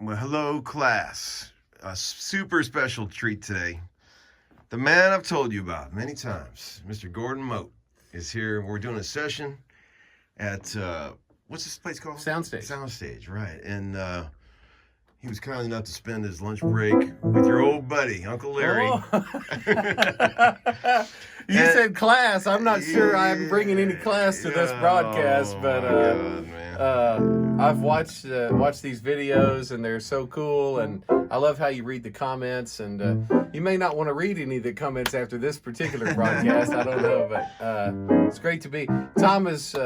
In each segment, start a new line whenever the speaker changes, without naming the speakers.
Well, hello, class. A super special treat today. The man I've told you about many times, Mr. Gordon Mote, is here. We're doing a session at, what's this place called?
Soundstage.
Soundstage, right. And he was kind enough to spend his lunch break with your old buddy, Uncle Larry.
Oh. You said class. I'm not sure I'm bringing any class to this broadcast, but I've watched these videos and they're so cool, and I love how you read the comments. And you may not want to read any of the comments after this particular broadcast. I don't know, but it's great to be. Tom is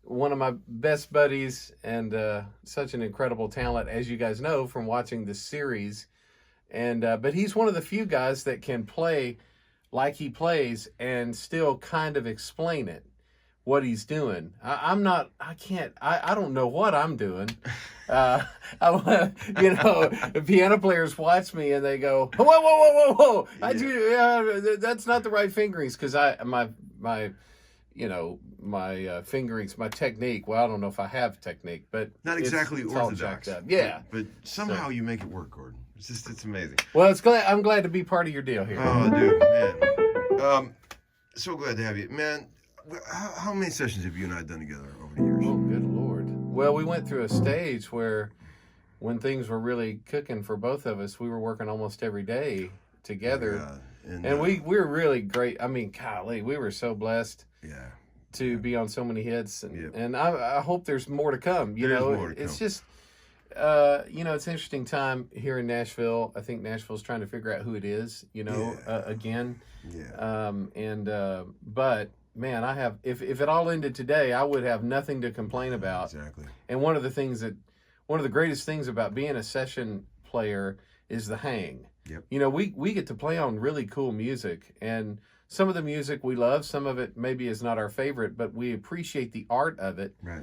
one of my best buddies and such an incredible talent, as you guys know from watching this series. And but he's one of the few guys that can play like he plays and still kind of explain it, what he's doing. I don't know what I'm doing. The piano players watch me and they go, whoa. That's not the right fingerings, because my fingerings, my technique. Well, I don't know if I have technique, but
not exactly orthodox.
Yeah.
But somehow you make it work, Gordon. It's amazing.
Well, I'm glad to be part of your deal here.
Oh, dude, man. So glad to have you. Man, how many sessions have you and I done together over the years?
Oh, good Lord. Well, we went through a stage where when things were really cooking for both of us, we were working almost every day together. And we were really great. I mean, golly, we were so blessed to be on so many hits. And I hope there's more to come. It's just... it's an interesting time here in Nashville. I think Nashville's trying to figure out who it is, again. Yeah. But man, if it all ended today, I would have nothing to complain about.
Exactly.
And one of the greatest things about being a session player is the hang.
Yep.
We get to play on really cool music, and some of the music we love, some of it maybe is not our favorite, but we appreciate the art of it.
Right.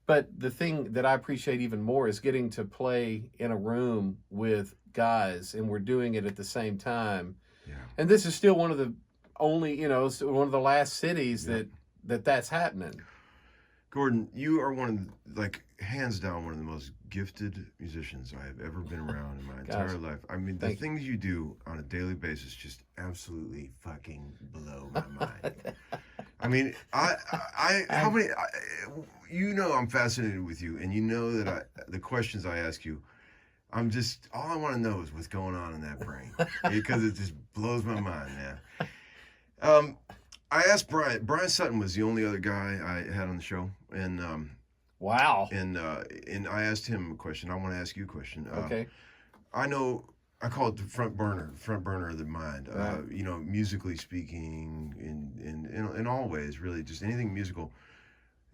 But the thing that I appreciate even more is getting to play in a room with guys, and we're doing it at the same time.
Yeah.
And this is still one of the only, one of the last cities that's happening.
Gordon, you are hands down, one of the most gifted musicians I have ever been around in my entire life. I mean, the things you do on a daily basis just absolutely fucking blow my mind. I mean, I'm fascinated with you, and you know that the questions I ask you, all I want to know is what's going on in that brain, because it just blows my mind, man. I asked Brian Sutton was the only other guy I had on the show, and
wow.
And I asked him a question. I want to ask you a question.
Okay.
I know I call it the front burner of the mind.
Right.
Musically speaking, in all ways, really, just anything musical.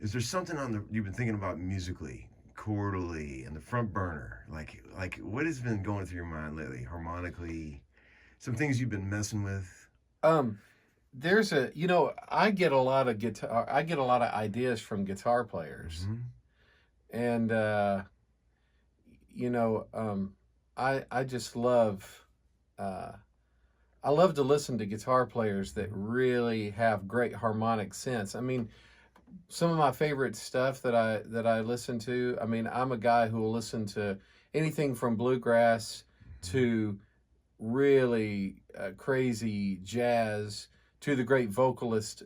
Is there something you've been thinking about musically, chordally, and the front burner? Like what has been going through your mind lately, harmonically? Some things you've been messing with.
There's I get a lot of ideas from guitar players.
Mm-hmm.
And I just love I love to listen to guitar players that really have great harmonic sense. I mean, some of my favorite stuff that I listen to, I mean, I'm a guy who will listen to anything from bluegrass to really crazy jazz, to the great vocalist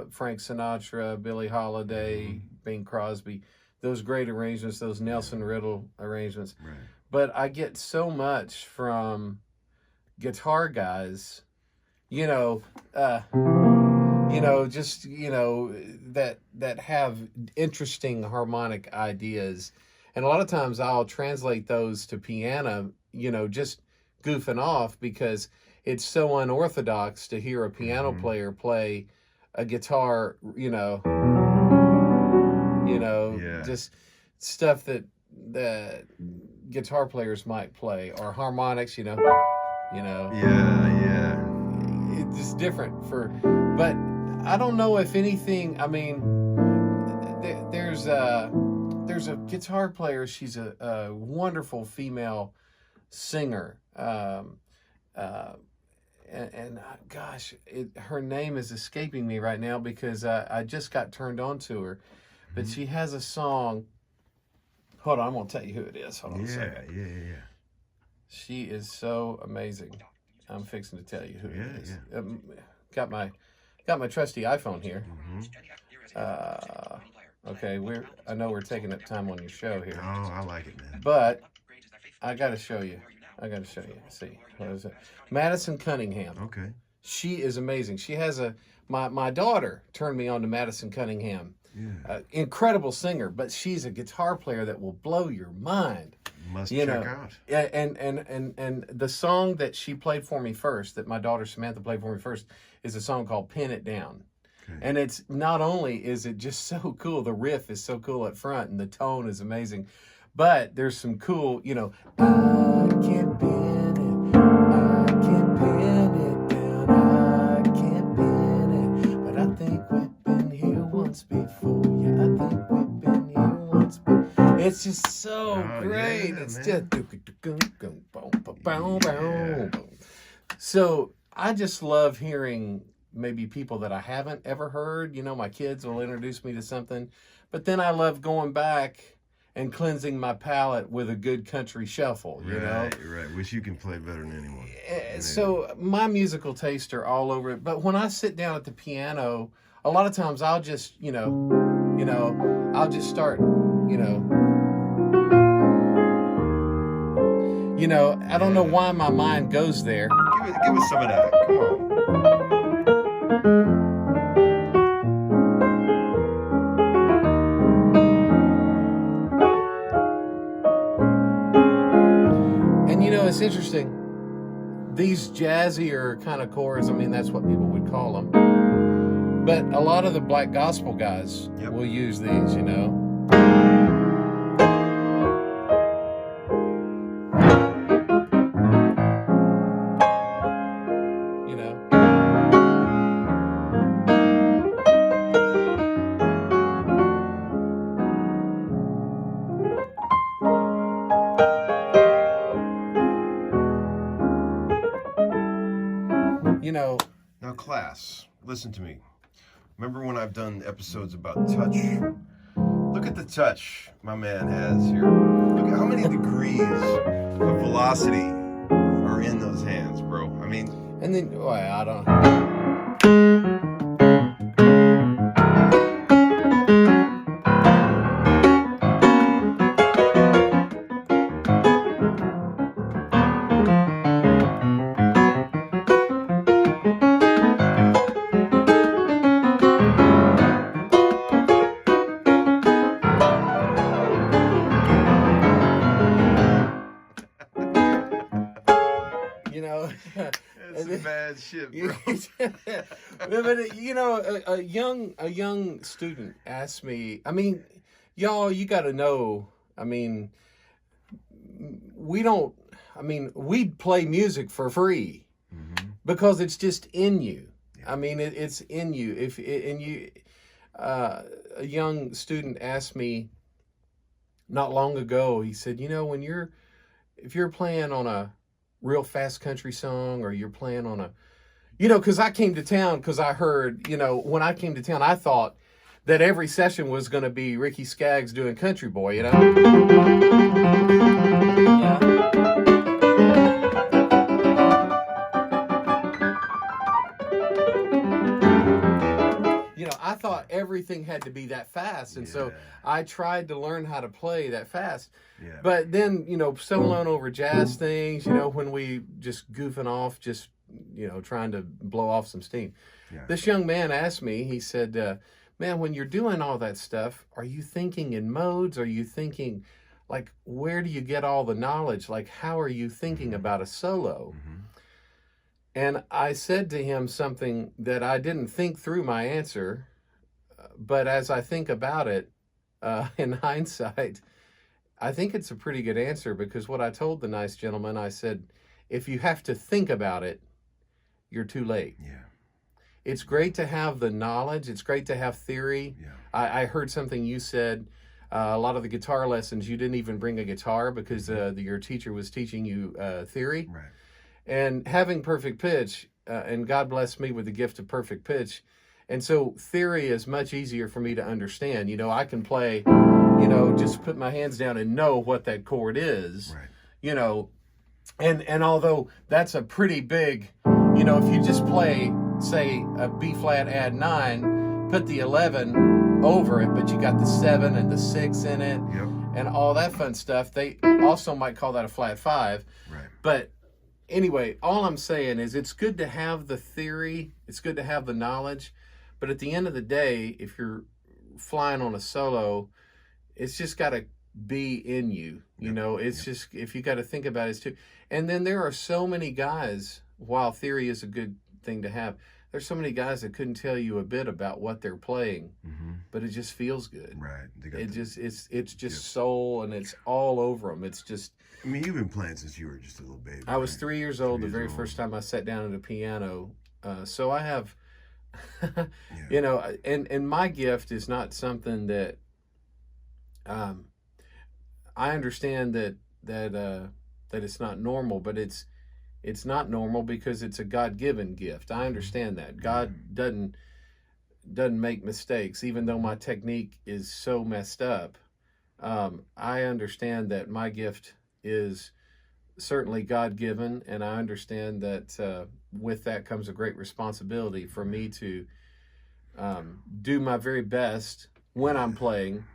Frank Sinatra, Billie Holiday, Bing Crosby, those great arrangements, those Nelson Riddle arrangements.
Right.
But I get so much from guitar guys, that have interesting harmonic ideas. And a lot of times I'll translate those to piano, just goofing off, because it's so unorthodox to hear a piano player play a guitar, just stuff that guitar players might play, or harmonics,
Yeah.
It's just different but I don't know if anything, I mean, there's a guitar player, she's a wonderful female singer, and gosh, her name is escaping me right now, because I just got turned on to her, but she has a song, Hold on, I'm gonna tell you who it is. Hold on a
Yeah,
second.
yeah.
She is so amazing. I'm fixing to tell you who it is.
Yeah.
Got my trusty iPhone here. Okay, I know we're taking up time on your show here.
Oh, I like it, man.
But I gotta show you. See, what is it? Madison Cunningham.
Okay.
She is amazing. She has my daughter turned me on to Madison Cunningham.
Yeah.
Incredible singer, but she's a guitar player that will blow your mind.
Must check out.
And the song that she played for me first, that my daughter Samantha played for me first, is a song called "Pin It Down." Okay. And it's not only is it just so cool, the riff is so cool up front, and the tone is amazing, but there's some cool, I can't pin it, I can't pin it down, I can't pin it, but I think we've been here once before. Yeah, I think we've been here once before. It's just so great.
Yeah,
it's
man.
just So I just love hearing maybe people that I haven't ever heard. My kids will introduce me to something, but then I love going back and cleansing my palate with a good country shuffle, you know?
Right. Which you can play better than anyone.
So my musical tastes are all over it, but when I sit down at the piano, a lot of times I'll just, I'll just start, I don't know why my mind goes there.
Give us some of that. Come on.
And it's interesting. These jazzier kind of chords, that's what people would call them. But a lot of the black gospel guys will use these,
Now, class, listen to me. Remember when I've done episodes about touch? Look at the touch my man has here. Look at how many degrees of velocity are in those hands, bro.
And then, I don't.
That's some bad shit, bro.
But a young student asked me. Y'all, you got to know. We play music for free because it's just in you. Yeah. It's in you. A young student asked me not long ago. He said, if you're playing on a real fast country song, or you're playing on a, because I came to town because I heard, when I came to town, I thought that every session was going to be Ricky Skaggs doing Country Boy, Yeah. I thought everything had to be that fast. And so I tried to learn how to play that fast. Yeah. But then, soloing over jazz things, when we just goofing off, just, trying to blow off some steam. Yeah. This young man asked me, he said, man, when you're doing all that stuff, are you thinking in modes? Are you thinking, like, where do you get all the knowledge? Like, how are you thinking about a solo? Mm-hmm. And I said to him something that I didn't think through my answer, but as I think about it, in hindsight, I think it's a pretty good answer, because what I told the nice gentleman, I said, if you have to think about it, you're too late. Yeah. It's great to have the knowledge. It's great to have theory. Yeah. I heard something you said, a lot of the guitar lessons, you didn't even bring a guitar because your teacher was teaching you theory. Right. And having perfect pitch, and God bless me with the gift of perfect pitch. And so theory is much easier for me to understand. I can play, you know, just put my hands down and know what that chord is,
Right.
you know, and although that's a pretty big, you know, if you just play, say, a B flat add 9, put the 11 over it, but you got the 7 and the 6 in it,
Yep.
and all that fun stuff. They also might call that a flat 5.
Right.
But anyway, all I'm saying is it's good to have the theory, it's good to have the knowledge, but at the end of the day, if you're flying on a solo, it's just got to be in you. You know, it's just, if you got to think about it too. And then there are so many guys, while theory is a good thing to have, there's so many guys that couldn't tell you a bit about what they're playing, but it just feels good.
Right.
It's just soul, and it's all over them. It's just,
I mean, you've been playing since you were just a little baby.
I was 3 years old the very first time I sat down at a piano. So I have, you know, and my gift is not something that, I understand that it's not normal, but it's not normal because it's a God-given gift. I understand that. God doesn't make mistakes, even though my technique is so messed up. I understand that my gift is certainly God-given, and I understand that with that comes a great responsibility for me to do my very best when I'm playing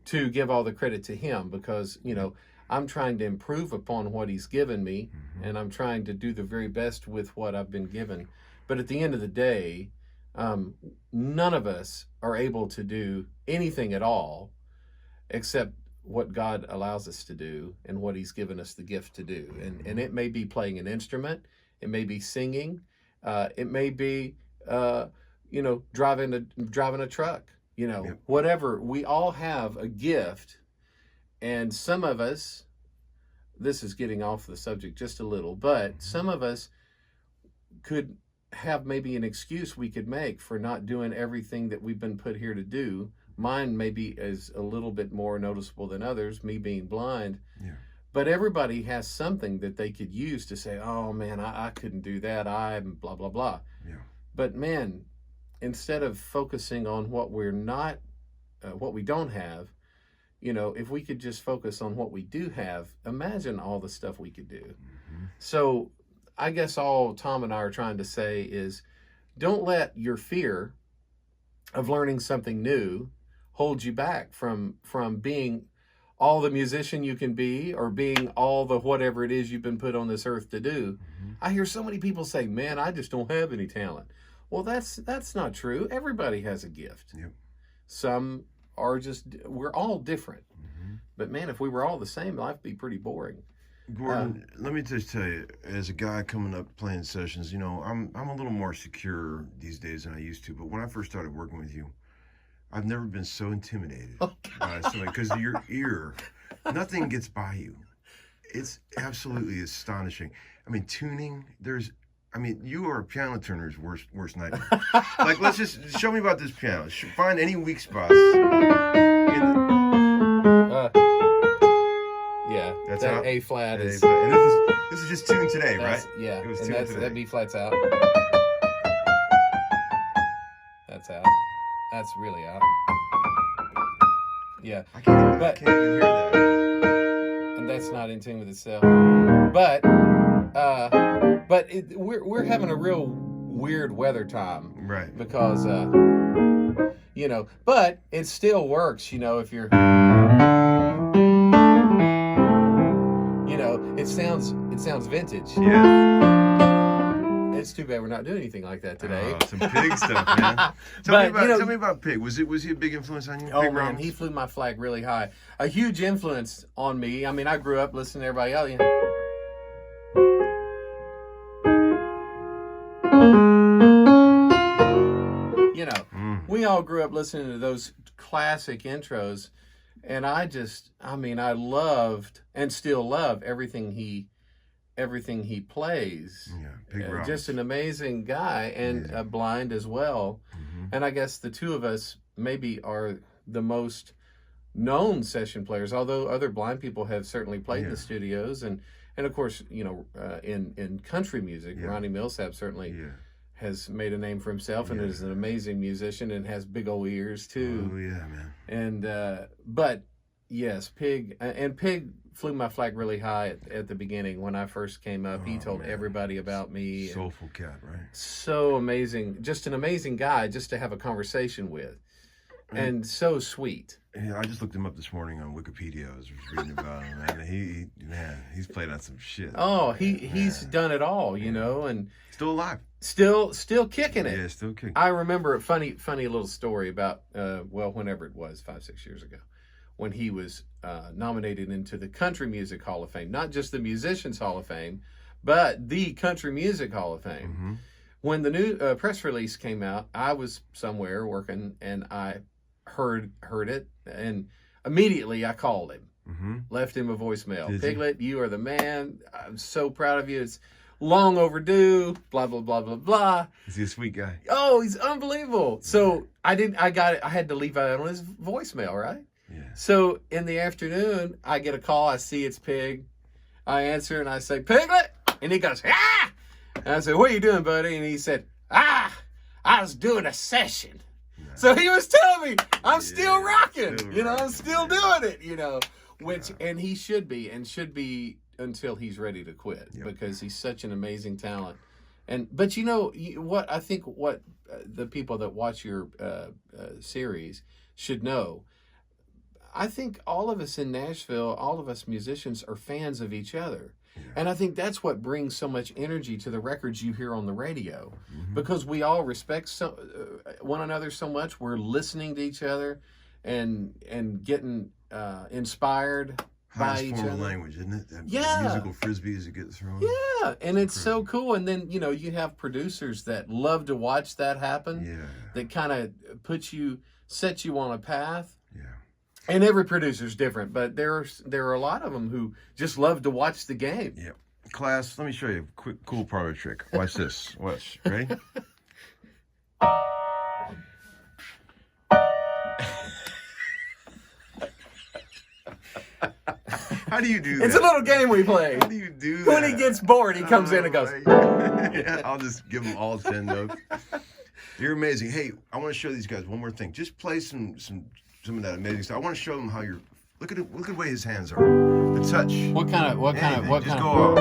to give all the credit to him, because, you know, I'm trying to improve upon what he's given me, and I'm trying to do the very best with what I've been given. But at the end of the day, none of us are able to do anything at all except what God allows us to do and what he's given us the gift to do. And it may be playing an instrument, it may be singing, it may be, you know, driving a truck, you know, whatever. We all have a gift. And some of us, this is getting off the subject just a little, but some of us could have maybe an excuse we could make for not doing everything that we've been put here to do. Mine maybe is a little bit more noticeable than others, me being blind. Yeah. But everybody has something that they could use to say, oh man, I couldn't do that. I'm blah, blah, blah. Yeah. But man, instead of focusing on what we're not, what we don't have, you know, if we could just focus on what we do have, imagine all the stuff we could do. So I guess all Tom and I are trying to say is, don't let your fear of learning something new hold you back from being all the musician you can be, or being all the whatever it is you've been put on this earth to do. I hear so many people say, man, I just don't have any talent. Well, that's not true. Everybody has a gift. Some are just, we're all different. But man, if we were all the same, life would be pretty boring.
Gordon, let me just tell you, as a guy coming up playing sessions, you know, I'm a little more secure these days than I used to. But when I first started working with you, I've never been so intimidated by somebody, because your ear, nothing gets by you. It's absolutely astonishing. I mean, tuning, you are a piano tuner's worst nightmare. Like, let's just show me about this piano. Find any weak spots.
Yeah,
that's
that
out.
A flat is.
And this is just tuned today, right?
Yeah,
it was
and
tuned today.
That B flat's out. That's out. That's really out. Yeah,
I can't even hear that.
And that's not in tune with itself. But we're having a real weird weather time,
right?
Because you know, but it still works. You know, if you're, you know, it sounds vintage.
Yeah.
It's too bad we're not doing anything like that today.
Some Pig stuff, man. Tell me about Pig. Was he a big influence on you?
Oh
Pig
man,
Rollins?
he flew my flag really high. A huge influence on me. I mean, I grew up listening to everybody else. You know, we all grew up listening to those classic intros, and I loved and still love everything he plays.
Yeah, Pig Rollins.
Just an amazing guy, and blind as well. And I guess the two of us maybe are the most known session players, although other blind people have certainly played in the studios. And of course, you know, in country music, Ronnie Millsap certainly has made a name for himself, and is an amazing musician and has big old ears too.
Oh yeah, man.
And but Yes, Pig, and Pig flew my flag really high at the beginning when I first came up. He told everybody about me.
Soulful cat, right?
So amazing, just an amazing guy just to have a conversation with, and so sweet.
Yeah, I just looked him up this morning on Wikipedia. I was reading about him, man. He's played on some shit.
Oh, he's done it all, you know, and
still alive,
still kicking it.
Yeah, still kicking.
I remember a funny little story about whenever it was 5-6 years ago, when he was nominated into the Country Music Hall of Fame, not just the Musicians Hall of Fame, but the Country Music Hall of Fame.
Mm-hmm.
When the new press release came out, I was somewhere working, and I heard it, and immediately I called him, left him a voicemail. Piglet, you are the man. I'm so proud of you. It's long overdue. Blah blah blah blah blah.
Is he a sweet guy?
Oh, he's unbelievable. So I had to leave out on his voicemail, right?
Yeah.
So in the afternoon, I get a call. I see it's Pig. I answer and I say, Piglet, and he goes, ah. And I said, what are you doing, buddy? And he said, I was doing a session. Nice. So he was telling me I'm still rocking, I'm still doing it, and he should be until he's ready to quit, because he's such an amazing talent. But what I think what the people that watch your series should know, I think all of us in Nashville, all of us musicians are fans of each other. Yeah. And I think that's what brings so much energy to the records you hear on the radio, because we all respect one another so much. We're listening to each other and getting inspired by each other.
Language, isn't it? That musical frisbees that get thrown.
Yeah, and it's so cool. And then, you have producers that love to watch that happen.
Yeah. That
kind of set you on a path.
Yeah.
And every producer's different, but there are a lot of them who just love to watch the game.
Yeah. Class, let me show you a quick, cool parlor trick. Watch this. Watch. Ready? How do you do that?
It's a little game we play.
How do you do that?
When he gets bored, he comes in and goes.
Yeah, I'll just give them all 10 notes. You're amazing. Hey, I want to show these guys one more thing. Just play some of that amazing stuff. I want to show them how you're. Look at the way his hands are. The touch.
What kind of?
Just go off.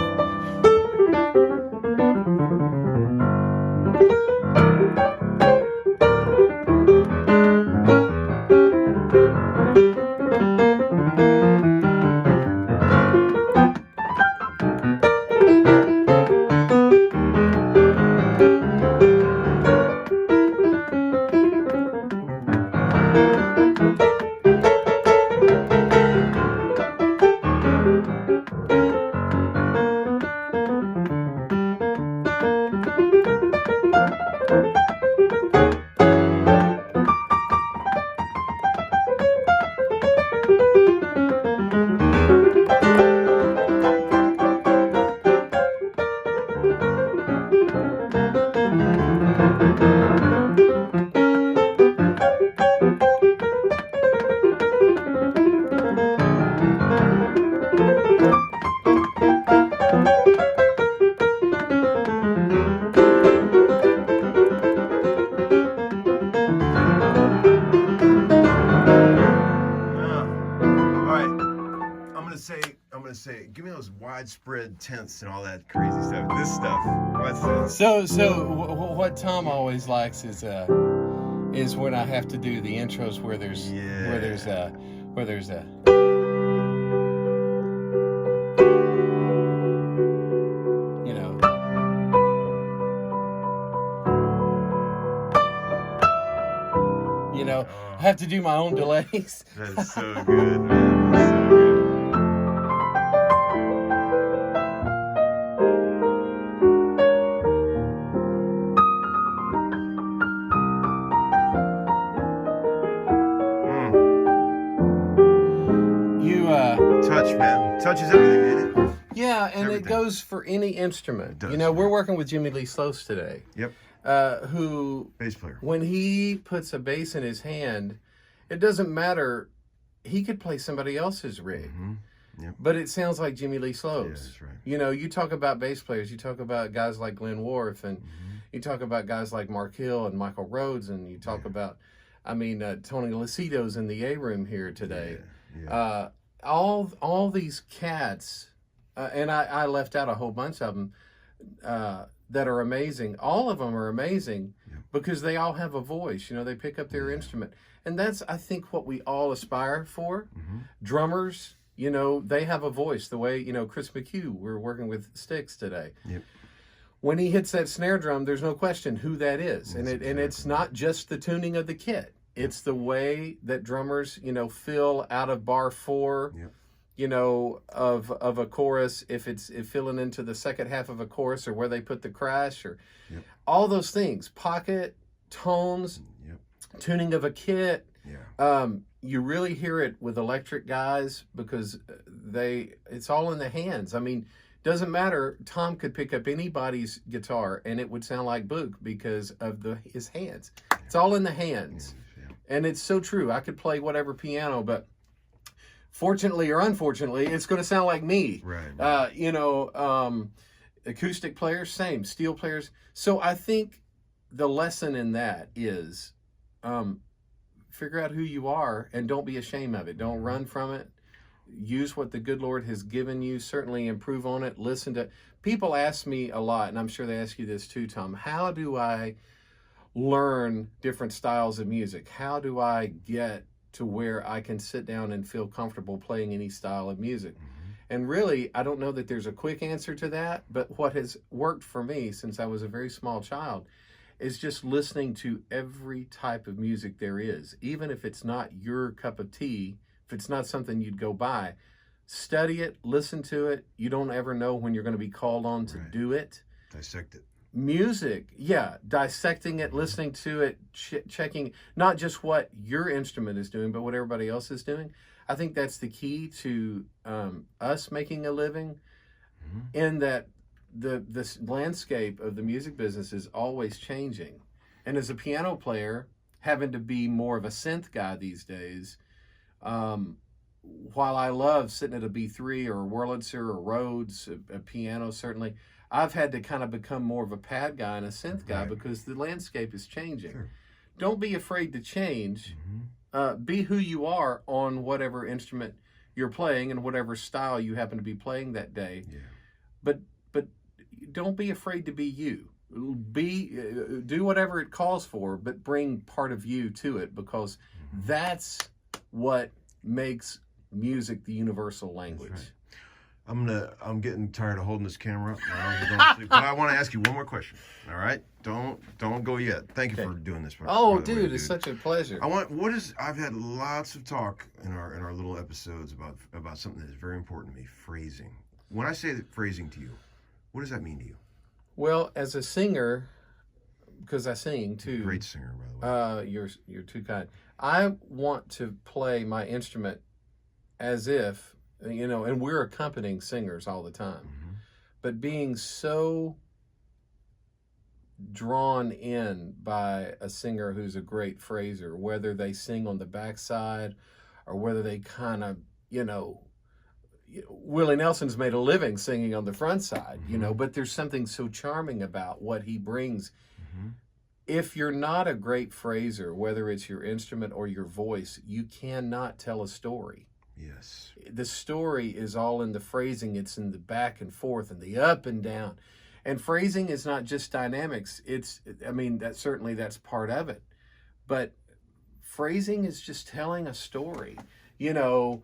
Say, give me those widespread tenths and all that crazy stuff. This stuff. What's this?
So what Tom always likes is when I have to do the intros where there's I have to do my own delays.
That's so good, man. That's so good. Touch, man. Touch is everything, ain't it?
Yeah, and it goes for any instrument. We're working with Jimmy Lee Sloas today.
Yep.
Who
bass player.
When he puts a bass in his hand, it doesn't matter. He could play somebody else's rig.
Yep.
But it sounds like Jimmy Lee Sloas.
Yeah, that's right.
You talk about bass players. You talk about guys like Glenn Worth, and you talk about guys like Mark Hill and Michael Rhodes, and you talk about, Tony Lucido's in the A room here today.
Yeah.
All these cats, and I left out a whole bunch of them that are amazing. All of them are amazing because they all have a voice. You know, they pick up their instrument, and that's, I think, what we all aspire for. Drummers, you know, they have a voice. The way, you know, Chris McHugh, we're working with Sticks today.
Yep.
When he hits that snare drum, there's no question who that is, and it's not just the tuning of the kit. It's the way that drummers, you know, fill out of bar 4, you know, of a chorus, if filling into the second half of a chorus, or where they put the crash, or all those things, pocket, tones, tuning of a kit. You really hear it with electric guys because it's all in the hands. I mean, doesn't matter. Tom could pick up anybody's guitar and it would sound like Book because of his hands. It's all in the hands. And it's so true. I could play whatever piano, but fortunately or unfortunately, it's going to sound like me.
Right.
You know, acoustic players, same. Steel players. So I think the lesson in that is figure out who you are and don't be ashamed of it. Don't run from it. Use what the good Lord has given you. Certainly improve on it. Listen to... People ask me a lot, and I'm sure they ask you this too, Tom. How do I learn different styles of music? How do I get to where I can sit down and feel comfortable playing any style of music? And really, I don't know that there's a quick answer to that, but what has worked for me since I was a very small child is just listening to every type of music there is. Even if it's not your cup of tea, if it's not something you'd go buy, study it, listen to it. You don't ever know when you're going to be called on to do it.
Dissect it.
Music, dissecting it, listening to it, checking not just what your instrument is doing, but what everybody else is doing. I think that's the key to us making a living, in that this landscape of the music business is always changing. And as a piano player, having to be more of a synth guy these days, while I love sitting at a B3 or a Wurlitzer or Rhodes, a piano certainly, I've had to kind of become more of a pad guy and a synth guy because the landscape is changing. Don't be afraid to change. Be who you are on whatever instrument you're playing and whatever style you happen to be playing that day. But don't be afraid to be you. Do whatever it calls for, but bring part of you to it, because that's what makes music the universal language.
I'm getting tired of holding this camera up. Now, but I want to ask you one more question. All right, don't go yet. Thank you for doing this.
Oh, dude, it's such a pleasure.
I've had lots of talk in our little episodes about something that is very important to me: phrasing. When I say phrasing to you, what does that mean to you?
Well, as a singer, because I sing too.
Great singer, by the way.
You're too kind. I want to play my instrument as if, you know, and we're accompanying singers all the time, but being so drawn in by a singer who's a great phraser, whether they sing on the backside or whether they kind of, you know, Willie Nelson's made a living singing on the front side, you know, but there's something so charming about what he brings. If you're not a great phraser, whether it's your instrument or your voice, you cannot tell a story.
Yes.
The story is all in the phrasing. It's in the back and forth and the up and down. And phrasing is not just dynamics. That's part of it. But phrasing is just telling a story. You know.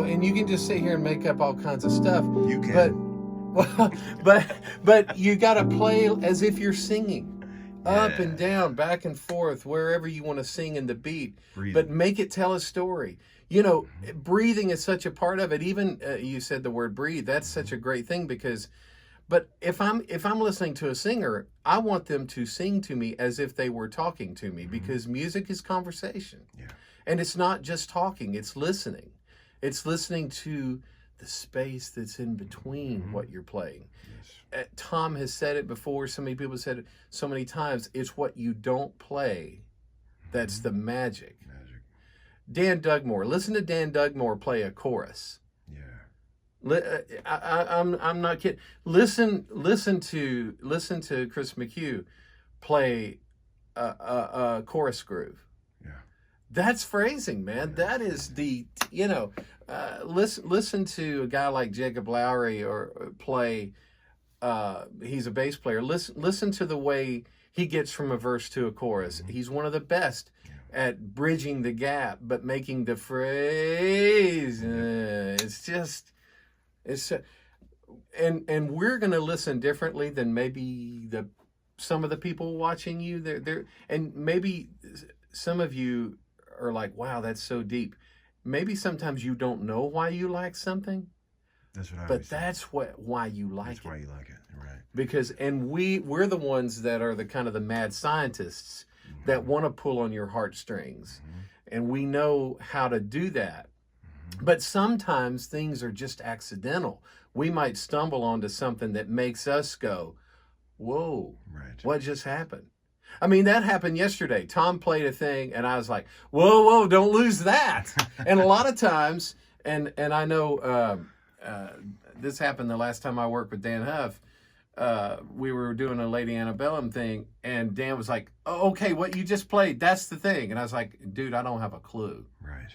And you can just sit here and make up all kinds of stuff.
You can.
But you got to play as if you're singing. Up and down, back and forth, wherever you want to sing in the beat. But make it tell a story. You know, breathing is such a part of it. Even you said the word breathe. That's such a great thing, because But if I'm listening to a singer, I want them to sing to me as if they were talking to me, because music is conversation.
Yeah.
And it's not just talking, it's listening. It's listening to the space that's in between what you're playing.
Yes.
Tom has said it before, so many people have said it so many times, it's what you don't play that's the magic. Dan Dugmore, listen to Dan Dugmore play a chorus. I'm not kidding. Listen to Chris McHugh play a chorus groove.
Yeah,
that's phrasing, man. That is the listen to a guy like Jacob Lowry or play. He's a bass player. Listen to the way he gets from a verse to a chorus. He's one of the best at bridging the gap, but making the phrase. And we're going to listen differently than maybe some of the people watching you. And maybe some of you are like, wow, that's so deep. Maybe sometimes you don't know why you like something.
That's what I
But that's why you like it.
That's why you like it, right?
Because we're the ones that are the kind of the mad scientists that want to pull on your heartstrings, and we know how to do that. But sometimes things are just accidental. We might stumble onto something that makes us go, whoa, what just happened? I mean, that happened yesterday. Tom played a thing, and I was like, whoa, don't lose that. And a lot of times, and I know this happened the last time I worked with Dan Huff. We were doing a Lady Antebellum thing, and Dan was like, oh, okay, what you just played, that's the thing. And I was like, dude, I don't have a clue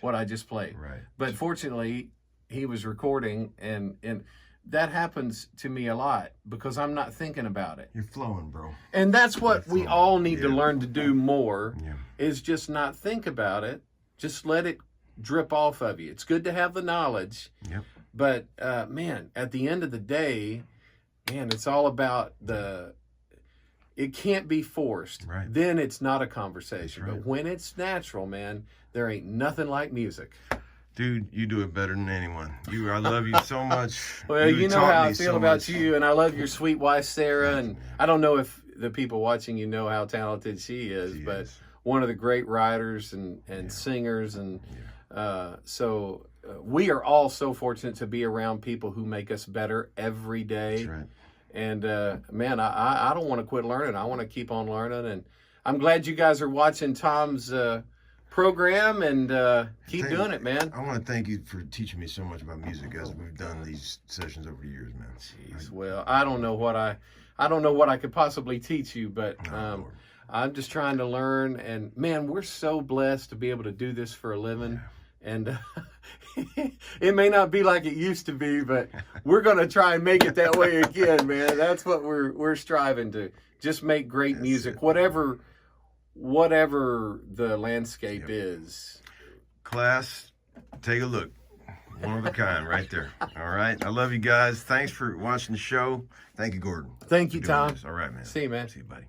what I just played.
Right.
But fortunately, he was recording, and that happens to me a lot because I'm not thinking about it.
You're flowing, bro.
And that's what we all need to learn to do more,
Yeah.
is just not think about it. Just let it drip off of you. It's good to have the knowledge.
Yep.
But, man, at the end of the day, man, it's all about it can't be forced.
Right.
Then it's not a conversation.
Right.
But when it's natural, man, there ain't nothing like music.
Dude, you do it better than anyone. I love you so much.
Well, you know how I feel about you, and I love your sweet wife, Sarah. And I don't know if the people watching you know how talented she is, but one of the great writers and singers. And so we are all so fortunate to be around people who make us better every day.
That's right.
And, man, I don't want to quit learning. I want to keep on learning. And I'm glad you guys are watching Tom's program, and keep doing it, man.
I want to thank you for teaching me so much about music as we've done these sessions over the years, man.
Jeez, well, I don't know what I could possibly teach you, but I'm just trying to learn. And man, we're so blessed to be able to do this for a living. And it may not be like it used to be, but we're going to try and make it that way again, man. That's what we're striving to. Just make great music, whatever the landscape is.
Class, take a look. One of a kind right there. All right. I love you guys. Thanks for watching the show. Thank you, Gordon.
Thank you, Tom.
All right, man.
See you, man.
See you, buddy.